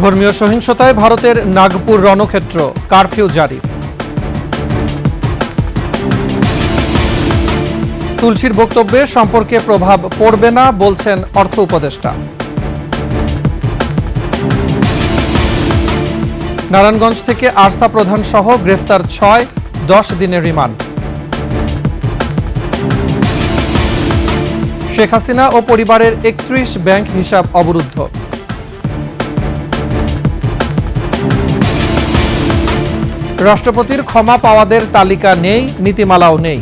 ধর্মীয় সহিংসতায় ভারতের নাগপুর রণক্ষেত্র, কারফিউ জারি। তুলসীর বক্তব্যে সম্পর্কে প্রভাব পড়বে না বলছেন অর্থ উপদেষ্টা। নারায়ণগঞ্জ থেকে আরসা প্রধান সহ গ্রেফতার 6, 10 দিনের রিমান্ড। শেখ হাসিনা ও পরিবারের 31 ব্যাংক হিসাব অবরুদ্ধ। রাষ্ট্রপতির ক্ষমা পাওয়াদের তালিকা নেই, নীতিমালাও নেই।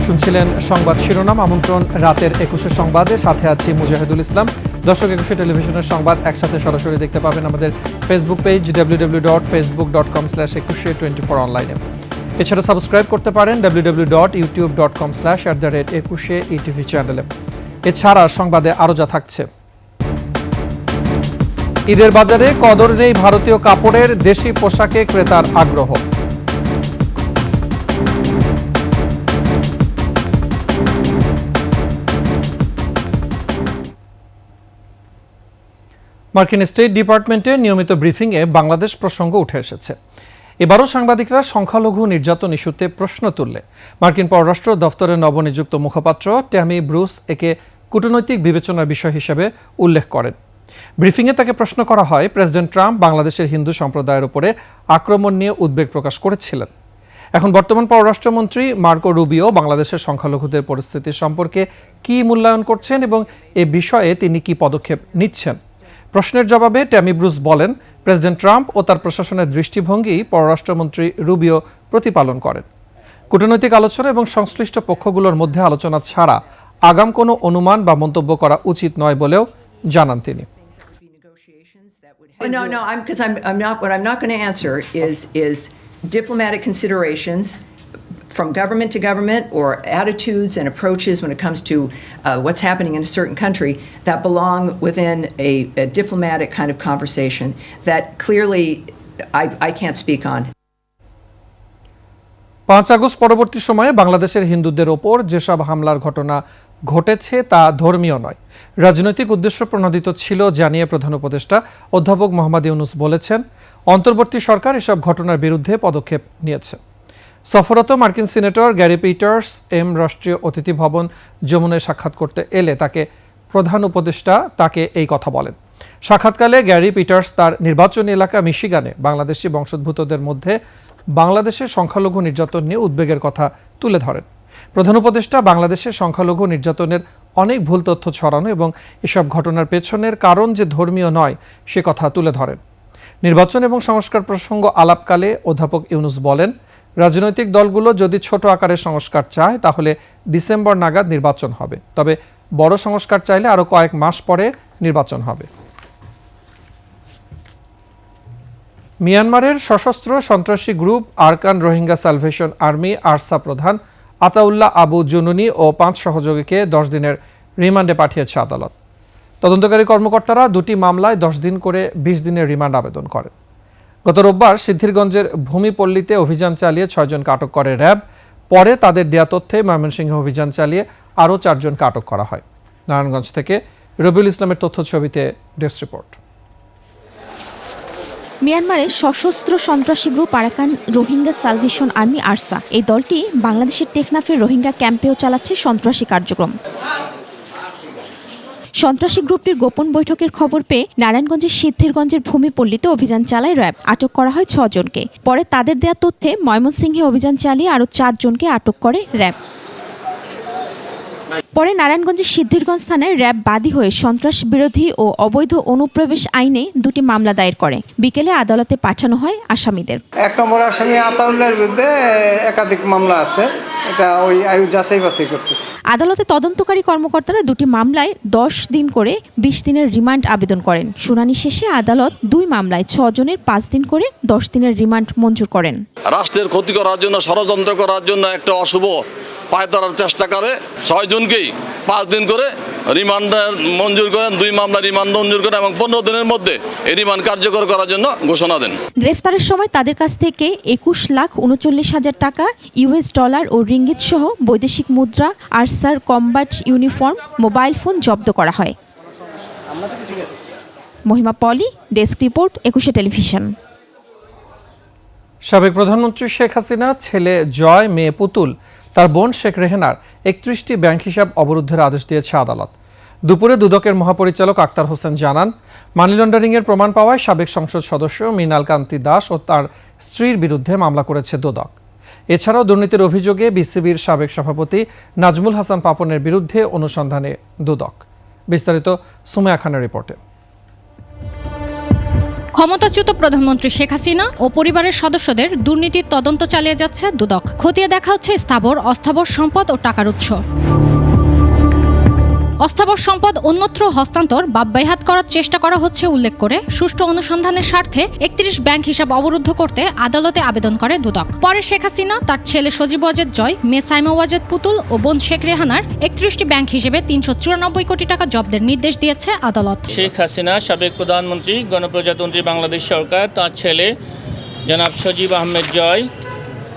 শুনছিলেন সংবাদ শিরোনাম। আমন্ত্রণ রাতের 21 সংবাদে, সাথে আছি মুজাহিদুল ইসলাম। দর্শক, 21 টেলিভিশনের সংবাদ একসাথে সরাসরি দেখতে পাবেন আমাদের ফেসবুক পেজ www.facebook.com/2124 অনলাইনে। এছাড়া সাবস্ক্রাইব করতে পারেন www.youtube.com/21etv চ্যানেলে। এছাড়া সংবাদে আরও যা থাকছে: ঈদের বাজারে কদর নেই ভারতীয় কাপড়ের, দেশি পোশাকে ক্রেতার আগ্রহ। মার্কিন স্টেট ডিপার্টমেন্টের নিয়মিত ব্রিফিংয়ে বাংলাদেশ প্রসঙ্গ উঠে এসেছে। এবারও সাংবাদিকরা সংখ্যালঘু নির্যাতন ইস্যুতে প্রশ্ন তুললে মার্কিন পররাষ্ট্র দফতরের নবনিযুক্ত মুখপাত্র ট্যামি ব্রুস একে কূটনৈতিক বিবেচনার বিষয় হিসেবে উল্লেখ করেন। ব্রিফিংয়ে তাকে প্রশ্ন করা হয়, প্রেসিডেন্ট ট্রাম্প বাংলাদেশের হিন্দু সম্প্রদায়ের উপরে আক্রমণ নিয়ে উদ্বেগ প্রকাশ করেছিলেন। এখন বর্তমান পররাষ্ট্রমন্ত্রী মার্কো রুবিও বাংলাদেশের সংখ্যালঘুদের পরিস্থিতি সম্পর্কে কি মূল্যায়ন করছেন এবং এ বিষয়ে তিনি কি পদক্ষেপ নিচ্ছেন। প্রশ্নের জবাবে ট্যামি ব্রুস বলেন, প্রেসিডেন্ট ট্রাম্প ও তার প্রশাসনের দৃষ্টিভঙ্গি পররাষ্ট্রমন্ত্রী রুবিও প্রতিপালন করেন। কূটনৈতিক আলোচনা এবং সংশ্লিষ্ট পক্ষগুলোর মধ্যে আলোচনা ছাড়া আগাম কোনো অনুমান বা মন্তব্য করা উচিত নয় বলেও জানান তিনি। What I'm not going to answer is diplomatic considerations from government to government or attitudes and approaches when it comes to what's happening in a certain country that belong within a diplomatic kind of conversation that clearly I can't speak on. 5 August পরবর্তী সময়ে বাংলাদেশের হিন্দুদের ওপর যেসব হামলার ঘটনা ঘটেছে তা ধর্মীয় নয়, রাজনৈতিক উদ্দেশ্য প্রণোদিত ছিল জানিয়ে প্রধান উপদেষ্টা অধ্যাপক মোহাম্মদ ইউনুস বলেছেন, অন্তর্বর্তী সরকার এসব ঘটনার বিরুদ্ধে পদক্ষেপ নিয়েছে। সফররত মার্কিন সিনেটর গ্যারি পিটার্স রাষ্ট্রীয় অতিথি ভবন যমুনায় সাক্ষাৎ করতে এলে প্রধান উপদেষ্টা তাকে এই কথা বলেন। সাক্ষাৎকালে গ্যারি পিটার্স তার নির্বাচনী এলাকা মিশিগানে বাংলাদেশি বংশোদ্ভূতদের মধ্যে বাংলাদেশের সংখ্যালঘু নির্যাতন নিয়ে উদ্বেগের কথা তুলে ধরেন। প্রধান উপদেষ্টা বাংলাদেশের সংখ্যালঘু নির্যাতনের অনেক ভুল তথ্য ছড়ানো এবং এসব ঘটনার পেছনের কারণ যে ধর্মীয় নয় সে কথা তুলে ধরেন। নির্বাচন এবং সংস্কার প্রসঙ্গ আলাপকালে অধ্যাপক ইউনুস বলেন, রাজনৈতিক দলগুলো যদি ছোট আকারের সংস্কার চায় তাহলে ডিসেম্বর নাগাদ নির্বাচন হবে, তবে বড় সংস্কার চাইলে আরও কয়েক মাস পরে নির্বাচন হবে। মিয়ানমারের সশস্ত্র সন্ত্রাসী group Arakan Rohingya Salvation Army ARSA প্রধান আতাউল্লাহ আবু জুনুনি ও 5 সহযোগীকে 10 দিনের রিমান্ডে পাঠিয়েছে আদালত। তদন্তকারী কর্মকর্তারা 2টি মামলায় 10 দিন করে 20 দিনের রিমান্ড আবেদন করেন। গত রোববার সিদ্ধিরগঞ্জের ভূমিপল্লীতে অভিযান চালিয়ে 6 জনকে আটক করে র্যাব। পরে তাদের দেয়া তথ্যে ময়মনসিংহে অভিযান চালিয়ে আরও 4 জনকে আটক করা হয়। নারায়ণগঞ্জ থেকে রবিউল ইসলামের তথ্য ছবিতে ডেস্ক রিপোর্ট। মিয়ানমারের সশস্ত্র সন্ত্রাসী group Arakan Rohingya Salvation Army ARSA এই দলটি বাংলাদেশের টেকনাফের রোহিঙ্গা ক্যাম্পেও চালাচ্ছে সন্ত্রাসী কার্যক্রম। সন্ত্রাসী গ্রুপটির গোপন বৈঠকের খবর পেয়ে নারায়ণগঞ্জের সিদ্ধিরগঞ্জের ভূমিপল্লীতে অভিযান চালায় র্যাব। আটক করা হয় 6 জনকে। পরে তাদের দেয়া তথ্যে ময়মনসিংহে অভিযান চালিয়ে আরও 4 জনকে আটক করে র্যাব। পরে নারায়ণগঞ্জের সিদ্ধিরগঞ্জ থানায় র্যাব বাদী হয়ে সন্ত্রাস বিরোধী ও অবৈধ অনুপ্রবেশ আইনে 2টি মামলা দায়ের করে। বিকেলে আদালতে পাঠানো হয় আসামিদের। 1 নম্বর আসামি আতাউল্লাহর বিরুদ্ধে একাধিক মামলা আছে, এটা ওই আয়ু যাচাই বাছাই করতেছে। আদালতে তদন্তকারী কর্মকর্তারা 2টি মামলায় 10 দিন করে 20 দিনের রিমান্ড আবেদন করেন। শুনানি শেষে আদালত 2 মামলায় 6 জনের 5 দিন করে 10 দিনের রিমান্ড মঞ্জুর করেন। রাষ্ট্রের ক্ষতি করার জন্য, ষড়যন্ত্র করার জন্য একটা অশুভ পায়ে ধরার চেষ্টা করে 6 জনকেই 5 দিন করে রিমান্ড মঞ্জুর করেন, 2 মামলা রিমান্ড মঞ্জুর করেন এবং 15 দিনের মধ্যে এই রিমান্ড কার্যকর করার জন্য ঘোষণা দেন। গ্রেফতারের সময় তাদের কাছ থেকে 21,39,000 টাকা, ইউএস ডলার ও রিঙ্গিত সহ বৈদেশিক মুদ্রা, আর্সার কম্ব্যাট ইউনিফর্ম, মোবাইল ফোন জব্দ করা হয়। মহিমা পলি, ডেস্ক রিপোর্ট, 21 টেলিভিশন। সাবেক প্রধানমন্ত্রী শেখ হাসিনা ছেলে জয়, মেয়ে পুতুল, তার বোন শেখ রেহেনার 31টি ব্যাংক হিসাব অবরুদ্ধের আদেশ দিয়েছে আদালত। দুপুরে দুদকের মহাপরিচালক আক্তার হোসেন জানান, মানি লন্ডারিংয়ের প্রমাণ পাওয়ায় সাবেক সংসদ সদস্য মৃণাল কান্তি দাস ও তার স্ত্রীর বিরুদ্ধে মামলা করেছে দুদক। এছাড়াও দুর্নীতির অভিযোগে বিসিবির সাবেক সভাপতি নাজমুল হাসান পাপনের বিরুদ্ধে অনুসন্ধানে দুদক। বিস্তারিত সুমাইয়া খানের রিপোর্টে। ক্ষমতাচ্যুত প্রধানমন্ত্রী শেখ হাসিনা ও পরিবারের সদস্যদের দুর্নীতির তদন্ত চালিয়ে যাচ্ছে দুদক। খতিয়ে দেখা হচ্ছে স্থাবর, অস্থাবর সম্পদ ও টাকার উৎস। অস্থাবর সম্পদ অন্যত্র হস্তান্তর বা বেহাত করার চেষ্টা করা হচ্ছে উল্লেখ করে সুষ্ঠু অনুসন্ধানের স্বার্থে 31 ব্যাংক হিসাব অবরুদ্ধ করতে আদালতে আবেদন করে দুদক। পরে শেখ হাসিনা, তার ছেলে সজীব ওয়াজেদ জয়, মেয়ে সাইমা ওয়াজেদ পুতুল ও বোন শেখ রেহানার 31টি ব্যাংক হিসেবে 394 কোটি টাকা জব্দের নির্দেশ দিয়েছে আদালত। শেখ হাসিনা, সাবেক প্রধানমন্ত্রী, গণপ্রজাতন্ত্রী বাংলাদেশ সরকার, তার ছেলে জনাব সজীব আহমেদ জয়,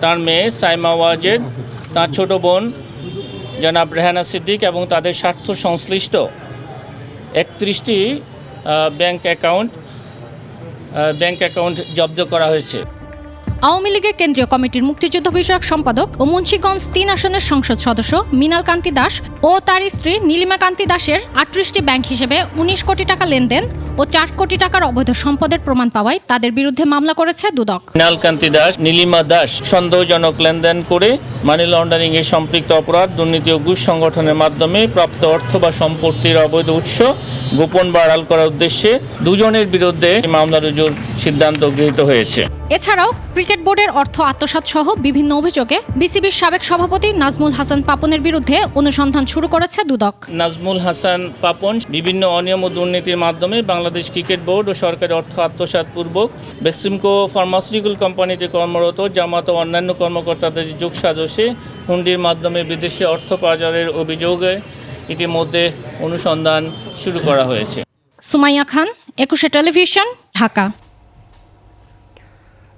তার মেয়ে সাইমা ওয়াজেদ, তার ছোট বোন জনাব রেহানা সিদ্দিক এবং তাদের স্বার্থ সংশ্লিষ্ট 31টি ব্যাংক অ্যাকাউন্ট জব্দ করা হয়েছে। আওয়ামী লীগের কেন্দ্রীয় কমিটির মুক্তিযুদ্ধ বিষয়ক সম্পাদক ও মুন্সিগঞ্জ 3 আসনের সংসদ সদস্য মৃণাল কান্তি দাস ও তার স্ত্রী নীলিমা কান্তি দাসের 38টি ব্যাংক হিসেবে 19 কোটি টাকা লেনদেন ও 4 কোটি টাকার অবৈধ সম্পদের প্রমাণ পাওয়ায় তাদের বিরুদ্ধে মামলা করেছে দুদক। মৃণাল কান্তি দাস, নীলিমা দাস সন্দেহজনক লেনদেন করে মানি লন্ডারিং এ সম্পৃক্ত অপরাধ, দুর্নীতি ও ঘুষ সংগঠনের মাধ্যমে প্রাপ্ত অর্থ বা সম্পত্তির অবৈধ উৎস গোপন বা আড়াল করার উদ্দেশ্যে দুজনের বিরুদ্ধে মামলা রুজুর সিদ্ধান্ত গৃহীত হয়েছে। এছাড়াও ক্রিকেট বোর্ডের অর্থ আত্মসাৎ সহ বিভিন্ন অভিযোগে বিসিবির সাবেক সভাপতি নাজমুল হাসান পাপনের বিরুদ্ধে অনুসন্ধান শুরু করেছে দুদক। নাজমুল হাসান পাপন বিভিন্ন অনিয়ম ও দুর্নীতির মাধ্যমে বাংলাদেশ ক্রিকেট বোর্ড ও সরকারের অর্থ আত্মসাৎ পূর্বক বেক্সিমকো ফার্মাসিউটিক্যাল কোম্পানিতে কর্মরত জামাত ও অন্যান্য কর্মকর্তাদের যোগ সাজসে হুন্ডির মাধ্যমে বিদেশে অর্থ পাচারের অভিযোগে ইতিমধ্যে অনুসন্ধান শুরু করা হয়েছে। সুমাইয়া খান, 21 টেলিভিশন, ঢাকা।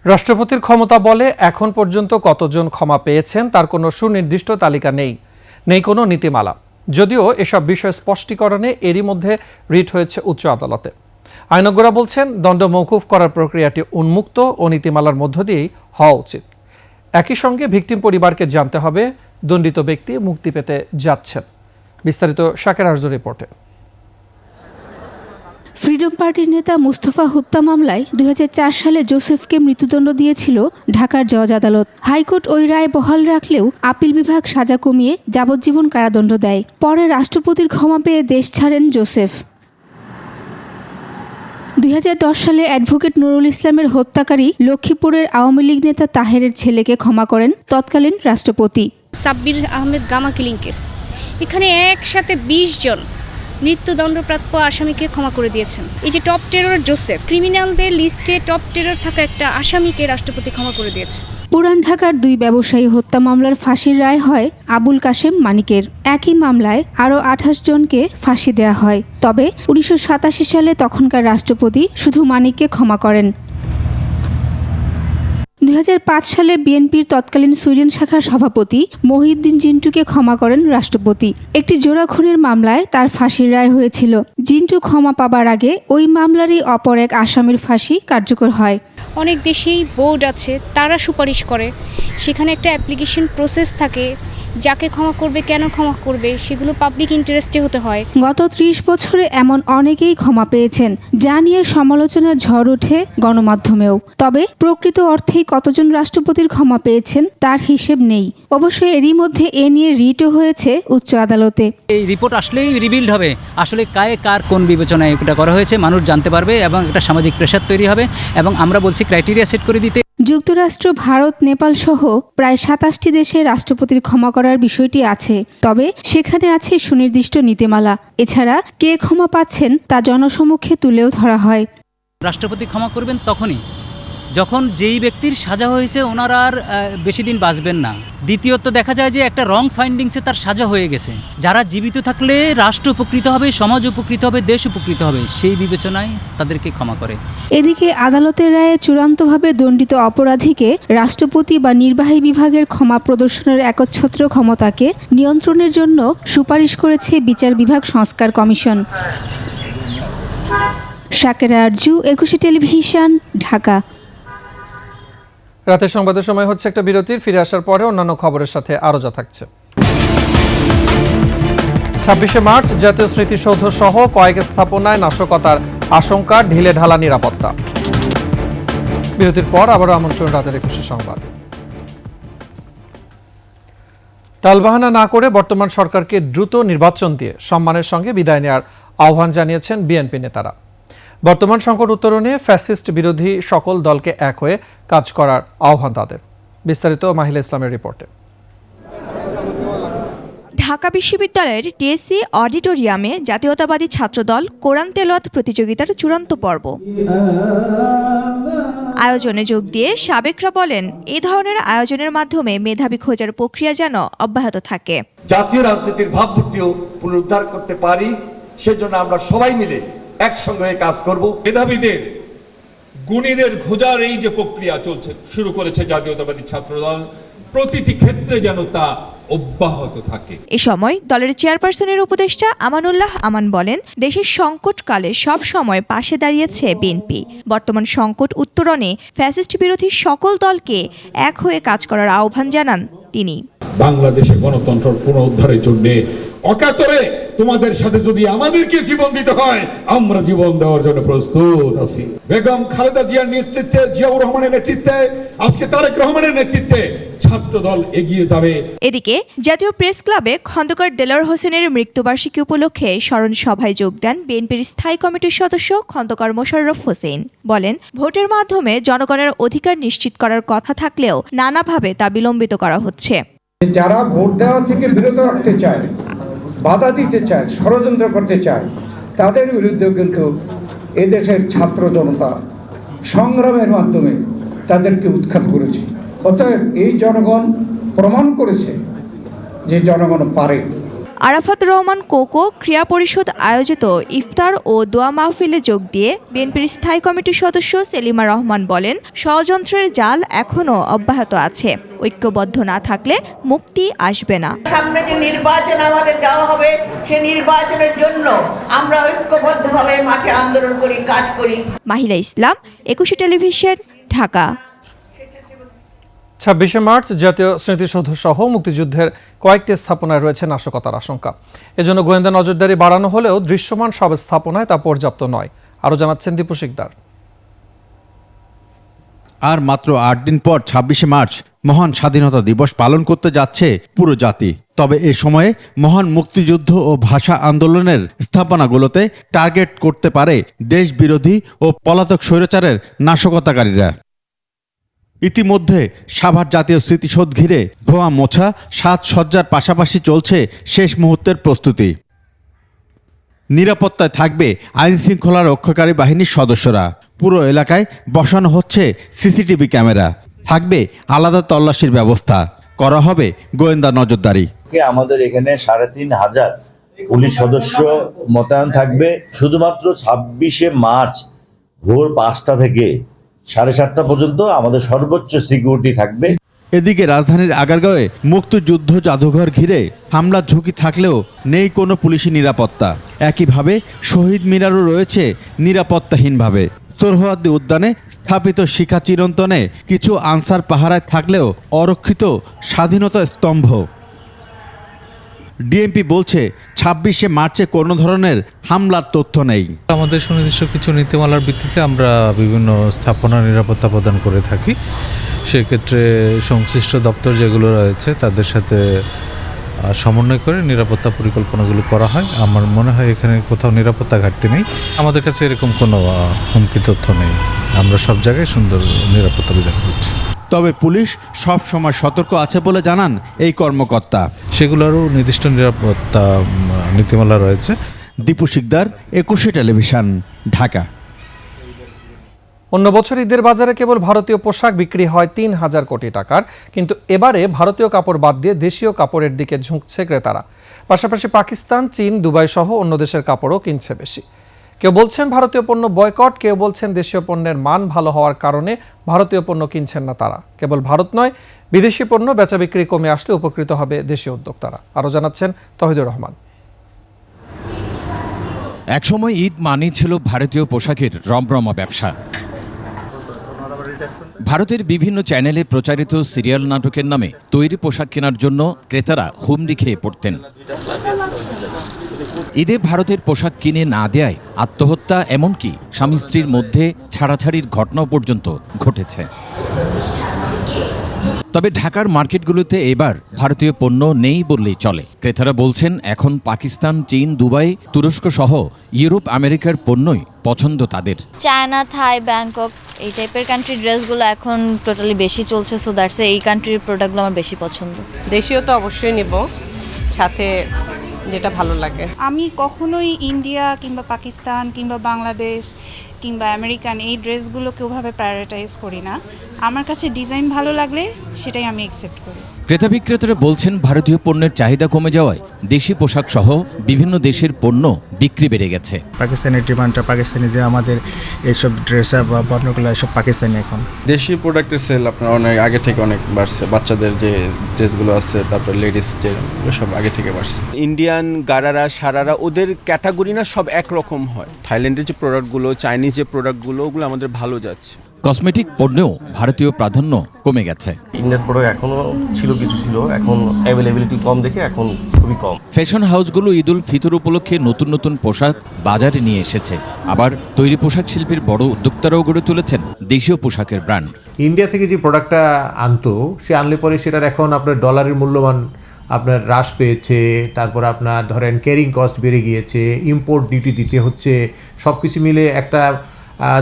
রাষ্ট্রপতির ক্ষমতা বলে এখন পর্যন্ত কতজন ক্ষমা পেয়েছেন তার কোনো সুনির্দিষ্ট তালিকা নেই কোনো নীতিমালা। যদিও এসব বিষয় স্পষ্টীকরণে এরই মধ্যে রিট হয়েছে উচ্চ আদালতে। আইনজ্ঞরা বলছেন, দণ্ড মওকুফ করার প্রক্রিয়াটি উন্মুক্ত ও নীতিমালার মধ্য দিয়েই হওয়া উচিত। একই সঙ্গে ভিকটিম পরিবারকে জানতে হবে দণ্ডিত ব্যক্তি মুক্তি পেতে যাচ্ছেন। বিস্তারিত শাকের আরজু রিপোর্টে। ফ্রিডম পার্টির নেতা মুস্তফা হত্যা মামলায় 2004 সালে জোসেফকে মৃত্যুদণ্ড দিয়েছিল ঢাকার জজ আদালত। হাইকোর্ট ওই রায় বহাল রাখলেও আপিল বিভাগ সাজা কমিয়ে যাবজ্জীবন কারাদণ্ড দেয়। পরে রাষ্ট্রপতির ক্ষমা পেয়ে দেশ ছাড়েন জোসেফ। 2010 সালে অ্যাডভোকেট নুরুল ইসলামের হত্যাকারী লক্ষ্মীপুরের আওয়ামী লীগ নেতা তাহেরের ছেলেকে ক্ষমা করেন তৎকালীন রাষ্ট্রপতি। সাব্বির আহমেদ গামা কিলিং কেস, এখানে একসাথে 20 জন মৃত্যুদণ্ডপ্রাপ্ত আসামিকে ক্ষমা করে দিয়েছেন। এই যে টপ টেরর জোসেফ, ক্রিমিনালদের লিস্টে টপ টেরর থাকা একটা আসামিকে রাষ্ট্রপতি ক্ষমা করে দিয়েছে। পুরান ঢাকার 2 ব্যবসায়ী হত্যা মামলার ফাঁসির রায় হয় আবুল কাশেম মানিকের। একই মামলায় আরও 28 জনকে ফাঁসি দেয়া হয়। তবে 1987 সালে তখনকার রাষ্ট্রপতি শুধু মানিককে ক্ষমা করেন। 2005 সালে বিএনপির তৎকালীন সুইডেন শাখার সভাপতি মহিউদ্দিন জিন্টুকে ক্ষমা করেন রাষ্ট্রপতি। একটি জোড়া খুনের মামলায় তার ফাঁসির রায় হয়েছিল। জিন্টু ক্ষমা পাবার আগে ওই মামলারই অপর এক আসামির ফাঁসি কার্যকর হয়। অনেক দেশেই বোর্ড আছে, তারা সুপারিশ করে, সেখানে একটা অ্যাপ্লিকেশন প্রসেস থাকে, যাকে ক্ষমা করবে, কেন ক্ষমা করবে, সেগুলো পাবলিক ইন্টারেস্টে হতে হয়। গত 30 বছরে এমন অনেকেই ক্ষমা পেয়েছেন, যা নিয়ে সমালোচনার ঝড় ওঠে গণমাধ্যমেও। তবে প্রকৃত অর্থেই কতজন রাষ্ট্রপতির ক্ষমা পেয়েছেন তার হিসেব নেই। অবশ্য এরই মধ্যে এ নিয়ে রিটও হয়েছে উচ্চ আদালতে। এই রিপোর্ট আসলেই রিবিল্ড হবে, আসলে কার কোন বিবেচনায় এটা করা হয়েছে মানুষ জানতে পারবে এবং একটা সামাজিক প্রেশার তৈরি হবে। এবং আমরা বলছি ক্রাইটেরিয়া সেট করে দিতে। যুক্তরাষ্ট্র, ভারত, নেপাল সহ প্রায় 27টি দেশে রাষ্ট্রপতির ক্ষমা করার বিষয়টি আছে। তবে সেখানে আছে সুনির্দিষ্ট নীতিমালা। এছাড়া কে ক্ষমা পাচ্ছেন তা জনসমক্ষে তুলেও ধরা হয়। রাষ্ট্রপতি ক্ষমা করবেন তখনই যখন যেই ব্যক্তির সাজা হয়েছে ওনার আর বেশি দিন বাঁচবেন না। দ্বিতীয়ত দেখা যায় যে একটা রং ফাইন্ডিংসে তার সাজা হয়ে গেছে। যারা জীবিত থাকলে রাষ্ট্র উপকৃত হবে, সমাজ উপকৃত হবে, দেশ উপকৃত হবে, সেই বিবেচনায় তাদেরকে ক্ষমা করে। এদিকে আদালতের রায়ে চূড়ান্তভাবে দণ্ডিত অপরাধীকে রাষ্ট্রপতি বা নির্বাহী বিভাগের ক্ষমা প্রদর্শনের একচ্ছত্র ক্ষমতাকে নিয়ন্ত্রণের জন্য সুপারিশ করেছে বিচার বিভাগ সংস্কার কমিশন। শাকেরা আরজু, 21 টেলিভিশন, ঢাকা। রাতের সংবাদের সময় হচ্ছে একটা বিরতির। ফিরে আসার পরে অন্যান্য খবরের সাথে আরো যা থাকছে। 26শে মার্চ জাতীয় স্মৃতিসৌধ সহ কয়েক স্থাপনায় নাশকতার আশঙ্কা, ঢিলে ঢালা নিরাপত্তা। বিরতির পর আবারও আমন্ত্রণ রাতের 21 সংবাদ। টালবাহানা না করে বর্তমান সরকারকে দ্রুত নির্বাচন দিয়ে সম্মানের সঙ্গে বিদায় নেওয়ার আহ্বান জানিয়েছেন বিএনপি নেতারা। বর্তমান সংকট উত্তরণে ফ্যাসিস্ট বিরোধী সকল দলকে এক হয়ে কাজ করার আহ্বান তাদের। বিস্তারিত মাহিলা ইসলামের রিপোর্টে। ঢাকা বিশ্ববিদ্যালয়ের টিএসসি অডিটোরিয়ামে জাতীয়তাবাদী ছাত্রদল কোরআন তেলাওয়াত প্রতিযোগিতার চূড়ান্ত পর্ব আয়োজনে যোগ দিয়ে সাবেকরা বলেন, এই ধরনের আয়োজনের মাধ্যমে মেধাবী খোঁজার প্রক্রিয়া যেন অব্যাহত থাকে। জাতীয় রাজনীতির ভাবমূর্তিও পুনরুদ্ধার করতে পারি, সেজন্য আমরা সবাই মিলে একসঙ্গে কাজ করব। মেধাবীদের, গুণীদের খোঁজার এই যে প্রক্রিয়া চলছে, শুরু করেছে জাতীয়তাবাদী ছাত্রদল, প্রতিটি ক্ষেত্রে যেন তা অব্যাহত থাকে। এ সময় দলের চেয়ারপারসনের উপদেষ্টা আমানুল্লাহ আমান বলেন, দেশের সংকটকালে সব সময় পাশে দাঁড়িয়েছে বিএনপি। বর্তমান সংকট উত্তরণে ফ্যাসিস্ট বিরোধী সকল দলকে এক হয়ে কাজ করার আহ্বান জানান তিনি। বাংলাদেশের গণতন্ত্র পুনরুদ্ধারের জন্য অকাতরে তোমাদের সাথে যদি আমাদেরকে জীবন দিতে হয়, আমরা জীবন দেওয়ার জন্য প্রস্তুত আছি। বেগম খালেদা জিয়ার নেতৃত্বে, জিয়াউর রহমানের নেতৃত্বে, আজকে তারেক রহমানের নেতৃত্বে ছাত্রদল এগিয়ে যাবে। এদিকে জাতীয় প্রেস ক্লাবে খন্দকার দেলোয়ার হোসেনের মৃত্যুবার্ষিকী উপলক্ষে স্মরণ সভায় যোগ দেন বিএনপির স্থায়ী কমিটির সদস্য খন্দকার মোশাররফ হোসেন। বলেন, ভোটের মাধ্যমে জনগণের অধিকার নিশ্চিত করার কথা থাকলেও নানাভাবে তা বিলম্বিত করা হচ্ছে। যারা ভোট দেওয়া থেকে বিরত রাখতে চায়, বাধা দিতে চায়, ষড়যন্ত্র করতে চায়, তাদের বিরুদ্ধে কিন্তু এদেশের ছাত্র জনতা সংগ্রামের মাধ্যমে তাদেরকে উৎখাত করেছে। অতএব এই জনগণ প্রমাণ করেছে যে জনগণ পারে। আরাফাত রহমান কোকো ক্রীড়া পরিষদ আয়োজিত ইফতার ও দোয়া মাহফিলে যোগ দিয়ে বিএনপির স্থায়ী কমিটির সদস্য সেলিমা রহমান বলেন, ষড়যন্ত্রের জাল এখনও অব্যাহত আছে। ঐক্যবদ্ধ না থাকলে মুক্তি আসবে না। সামনে যে নির্বাচন আমাদের দেওয়া হবে, সেই নির্বাচনের জন্য আমরা ঐক্যবদ্ধভাবে মাঠে আন্দোলন করি, কাজ করি। মাহিলা ইসলাম, 21 টেলিভিশন, ঢাকা। 26শে মার্চ জাতীয় স্মৃতিসৌধ সহ মুক্তিযুদ্ধের কয়েকটি স্থাপনায় রয়েছে নাশকতার আশঙ্কা। এজন্য গোয়েন্দা নজরদারি বাড়ানো হলেও দৃশ্যমান সব স্থাপনায় তা পর্যাপ্ত নয়। আরও জানাচ্ছেন দীপু শিকদার। আর মাত্র 8 দিন পর 26শে মার্চ মহান স্বাধীনতা দিবস পালন করতে যাচ্ছে পুরো জাতি। তবে এ সময়ে মহান মুক্তিযুদ্ধ ও ভাষা আন্দোলনের স্থাপনাগুলোতে টার্গেট করতে পারে দেশ বিরোধী ও পলাতক স্বৈরাচারের নাশকতাকারীরা। ইতিমধ্যে সাভার জাতীয় স্মৃতিসৌধ ঘিরে ধোঁয়া মোছা সাজসজ্জার পাশাপাশি চলছে শেষ মুহূর্তের প্রস্তুতি। নিরাপত্তায় থাকবে আইন শৃঙ্খলা রক্ষাকারী বাহিনীর সদস্যরা। পুরো এলাকায় বসানো হচ্ছে সিসিটিভি ক্যামেরা, থাকবে আলাদা তল্লাশির ব্যবস্থা, করা হবে গোয়েন্দা নজরদারি। আমাদের এখানে ৩,৫০০ পুলিশ সদস্য মোতায়েন থাকবে। শুধুমাত্র 26শে মার্চ ভোর 5টা থেকে 7:30 পর্যন্ত আমাদের সর্বোচ্চ সিকিউরিটি থাকবে। এদিকে রাজধানীর আগারগাঁওয়ে মুক্তিযুদ্ধ জাদুঘর ঘিরে হামলার ঝুঁকি থাকলেও নেই কোনো পুলিশি নিরাপত্তা। একইভাবে শহীদ মিনারও রয়েছে নিরাপত্তাহীনভাবে। সোহরাওয়ার্দী উদ্যানে স্থাপিত শিখা চিরন্তনে কিছু আনসার পাহারায় থাকলেও অরক্ষিত স্বাধীনতা স্তম্ভ। ডিএমপি বলছে 26শে মার্চে কোনো ধরনের হামলার তথ্য নেই। আমাদের সুনির্দিষ্ট কিছু নীতিমালার ভিত্তিতে আমরা বিভিন্ন স্থাপনা নিরাপত্তা প্রদান করে থাকি। সেক্ষেত্রে সংশ্লিষ্ট দপ্তর যেগুলো রয়েছে তাদের সাথে সমন্বয় করে নিরাপত্তা পরিকল্পনাগুলো করা হয়। আমার মনে হয় এখানে কোথাও নিরাপত্তা ঘাটতি নেই। আমাদের কাছে এরকম কোনো হুমকি তথ্য নেই। আমরা সব জায়গায় সুন্দর নিরাপত্তা বিধান করছি। তবে পুলিশ সব সময় সতর্ক আছে বলে জানান এই কর্মকর্তা। সেগুলোরও নির্দিষ্ট নিরাপত্তা নীতিমালা রয়েছে। দীপু শিকদার, 21 টেলিভিশন, ঢাকা। অন্য বছর ঈদের বাজারে কেবল ভারতীয় পোশাক বিক্রি হয় ৩,০০০ কোটি টাকার, কিন্তু এবারে ভারতীয় কাপড় বাদ দিয়ে দেশীয় কাপড়ের দিকে ঝুঁকছে ক্রেতারা। পাশাপাশি পাকিস্তান, চীন, দুবাই সহ অন্য দেশের কাপড়ও কিনছে বেশি। কেউ বলছেন ভারতীয় পণ্য বয়কট, কেউ বলছেন দেশীয় পণ্যের মান ভালো হওয়ার কারণে ভারতীয় পণ্য কিনছেন না তারা। কেবল ভারত নয়, বিদেশি পণ্য বেচা বিক্রি কমে আসলে উপকৃত হবে দেশীয় উদ্যোক্তারা। আরও জানাচ্ছেন তহিদুর রহমান। একসময় ঈদ মানেই ছিল ভারতীয় পোশাকের রমরমা ব্যবসা। ভারতের বিভিন্ন চ্যানেলে প্রচারিত সিরিয়াল নাটকের নামে তৈরি পোশাক কেনার জন্য ক্রেতারা হুমড়ি খেয়ে পড়তেন। ঈদে ভারতের পোশাক কিনে না দেয়ায় আত্মহত্যা, এমনকি স্বামী স্ত্রীর মধ্যে ছাড়াছাড়ির ঘটনাও পর্যন্ত ঘটেছে। তবে ঢাকার মার্কেটগুলোতে এবার ভারতীয় পণ্য নেই বললেই চলে। ক্রেতারা বলছেন এখন পাকিস্তান, চীন, দুবাই, তুরস্ক সহ ইউরোপ, আমেরিকার পণ্যই পছন্দ তাদের। চায়না, থাই, ব্যাংকক এই টাইপের কান্ট্রির ড্রেসগুলো এখন টোটালি বেশি চলছে, সো দ্যাটস এই কান্ট্রির প্রোডাক্টগুলো আমার বেশি পছন্দ। দেশীয় তো অবশ্যই নেব, সাথে যেটা ভালো লাগে। আমি কখনোই ইন্ডিয়া কিংবা পাকিস্তান কিংবা বাংলাদেশ কিংবা আমেরিকান এই ড্রেসগুলোকে ওভাবে প্রায়োরিটাইজ করি না। আমার কাছে ডিজাইন ভালো লাগলে সেটাই আমি অ্যাকসেপ্ট করি। ক্রেতা বিক্রেতারা বলছেন ভারতীয় পণ্যের চাহিদা কমে যাওয়ায় দেশি পোশাক সহ বিভিন্ন দেশের পণ্য বিক্রি বেড়ে গেছে। পাকিস্তানের ডিমান্ডটা, পাকিস্তানি যে আমাদের এইসব ড্রেস বা পণ্যগুলো সব পাকিস্তানি। এখন দেশি প্রোডাক্টের সেল আপনার অনেক আগে থেকে অনেক বাড়ছে। বাচ্চাদের যে ড্রেসগুলো আছে, তারপর লেডিস যে সব আগে থেকে বাড়ছে। ইন্ডিয়ান গারারা, সারারা ওদের ক্যাটাগরি না সব একরকম হয়। থাইল্যান্ডের যে প্রোডাক্টগুলো, চাইনিজ যে প্রোডাক্টগুলো, ওগুলো আমাদের ভালো যাচ্ছে। কসমেটিক পণ্যেও ভারতীয় প্রাধান্য কমে গেছে। ইন্ডিয়ান প্রোডাক্ট এখনো কিছু ছিল, এখন অ্যাভেলেবিলিটি কম দেখে এখন খুবই কম। ফ্যাশন হাউসগুলো ঈদ উল ফিতর উপলক্ষে নতুন নতুন পোশাক বাজারে নিয়ে এসেছে। আবার তৈরি পোশাক শিল্পীর বড় উদ্যোক্তারাও গড়ে তুলেছেন দেশীয় পোশাকের ব্র্যান্ড। ইন্ডিয়া থেকে যে প্রোডাক্টটা আনতো, সে আনলে পরে সেটার এখন আপনার ডলারের মূল্যমান আপনার হ্রাস পেয়েছে। তারপর আপনার ধরেন ক্যারিং কস্ট বেড়ে গিয়েছে, ইম্পোর্ট ডিউটি দিতে হচ্ছে। সব কিছু মিলে একটা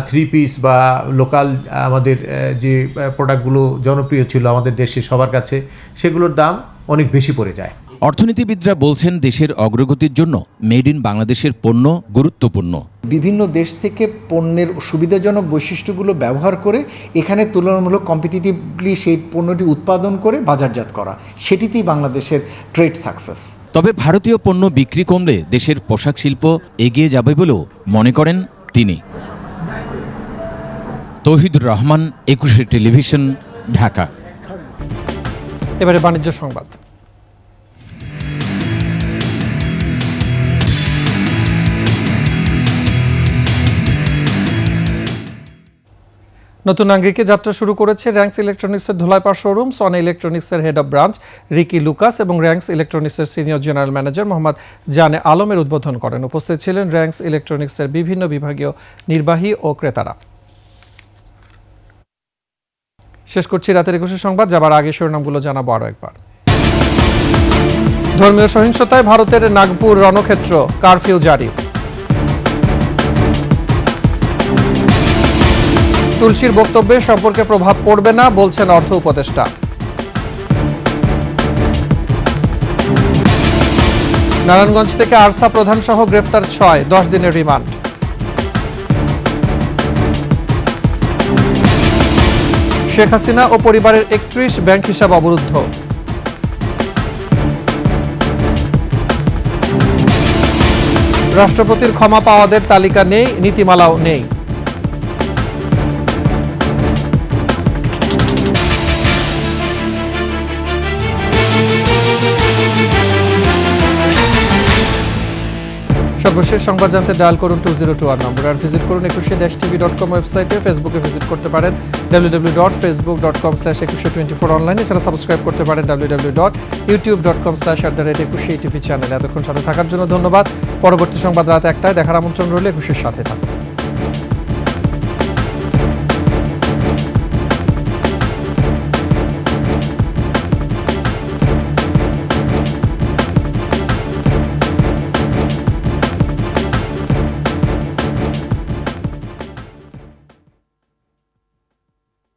3 পিস বা লোকাল আমাদের যে প্রোডাক্টগুলো জনপ্রিয় ছিল আমাদের দেশে সবার কাছে, সেগুলোর দাম অনেক বেশি পড়ে যায়। অর্থনীতিবিদরা বলছেন দেশের অগ্রগতির জন্য মেড ইন বাংলাদেশের পণ্য গুরুত্বপূর্ণ। বিভিন্ন দেশ থেকে পণ্যের সুবিধাজনক বৈশিষ্ট্যগুলো ব্যবহার করে এখানে তুলনামূলক কম্পিটিটিভলি সেই পণ্যটি উৎপাদন করে বাজারজাত করা, সেটিতেই বাংলাদেশের ট্রেড সাকসেস। তবে ভারতীয় পণ্য বিক্রি কমলে দেশের পোশাক শিল্প এগিয়ে যাবে বলেও মনে করেন তিনি। তৌহিদুর রহমান, 21 টেলিভিশন, ঢাকা। এবারে বাণিজ্য সংবাদ। নতুন আঙ্গিকে যাত্রা শুরু করেছে র্যাঙ্কস ইলেকট্রনিক্সের ধুলাইপাড় শোরুম। সনি ইলেকট্রনিক্সের head of branch Ricky Lucas এবং র্যাঙ্কস ইলেকট্রনিক্সের সিনিয়র জেনারেল ম্যানেজার মোহাম্মদ জানে আলমের উদ্বোধন করেন। উপস্থিত ছিলেন র্যাঙ্কস ইলেকট্রনিক্সের বিভিন্ন বিভাগীয় নির্বাহী ও ক্রেতারা। শেষ করছি রাতের 21 সংবাদ। যাবার আগে শিরোনামগুলো জানাবো আরও একবার। ধর্মীয় সহিংসতায় ভারতের নাগপুর রণক্ষেত্র, কারফিউ জারি। তুলসীর বক্তব্যে সম্পর্কে প্রভাব পড়বে না বলছেন অর্থ উপদেষ্টা। নারায়ণগঞ্জ থেকে আরসা প্রধান সহ গ্রেফতার 6, 10 দিনের রিমান্ড। শেখ হাসিনা ও পরিবারের 31 ব্যাংক হিসাব অবরুদ্ধ। রাষ্ট্রপতির ক্ষমা পাওয়াদের তালিকা নেই, নীতিমালাও নেই। সর্বশেষ সংবাদ জানতে ডায়াল করুন 2021 নম্বর, আর ভিজিট করুন 21-tv.com ওয়েবসাইটে। ফেসবুকে ভিজিট করতে পারেন www.facebook.com/2124 অনলাইনে। এছাড়া সাবস্ক্রাইব করতে পারেন www.youtube.com/21tv চ্যানেলে। এতক্ষণ সাথে থাকার জন্য ধন্যবাদ। পরবর্তী সংবাদ রাত 1টায় দেখার আমন্ত্রণ রইল। 21-এর সাথে থাকুন।